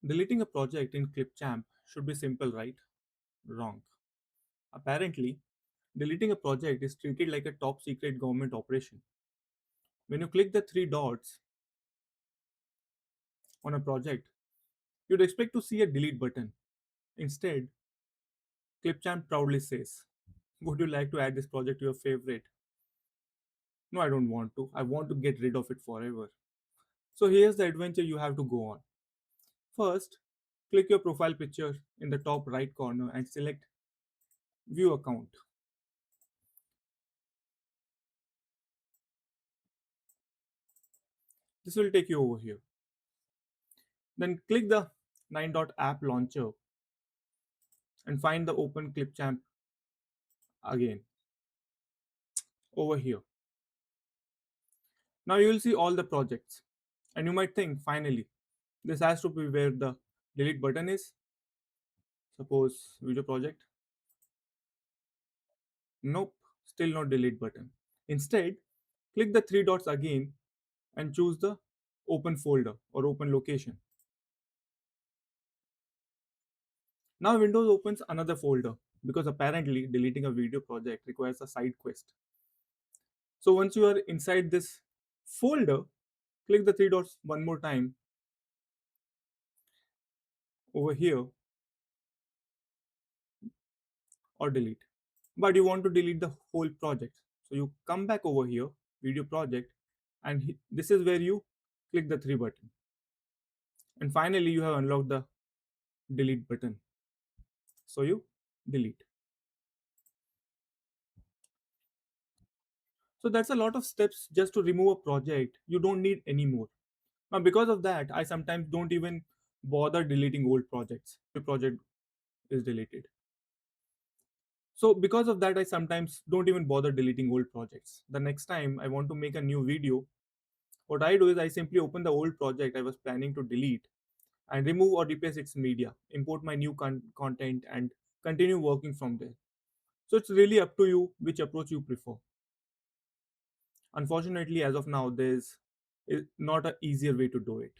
Deleting a project in Clipchamp should be simple, right? Wrong. Apparently, deleting a project is treated like a top secret government operation. When you click the three dots on a project, you'd expect to see a delete button. Instead, Clipchamp proudly says, would you like to add this project to your favorite? No, I don't want to. I want to get rid of it forever. So here's the adventure you have to go on. First, click your profile picture in the top right corner and select View Account. This will take you over here. Then click the 9 dot app launcher and find the open Clipchamp again over here. Now you will see all the projects and you might think finally this has to be where the delete button is. Suppose video project. Nope, still no delete button. Instead, click the three dots again and choose the open folder or open location. Now Windows opens another folder because apparently deleting a video project requires a side quest. So once you are inside this folder, click the three dots one more time over here or delete. But you want to delete the whole project. So you come back over here, video project, and this is where you click the three button. And finally you have unlocked the delete button. So you delete. So that's a lot of steps just to remove a project you don't need anymore. Now because of that, I sometimes don't even bother deleting old projects. The project is deleted. So because of that, I sometimes don't even bother deleting old projects. The next time I want to make a new video, what I do is I simply open the old project I was planning to delete and remove or replace its media, import my new content, and continue working from there. So it's really up to you which approach you prefer. Unfortunately, as of now, there's not an easier way to do it.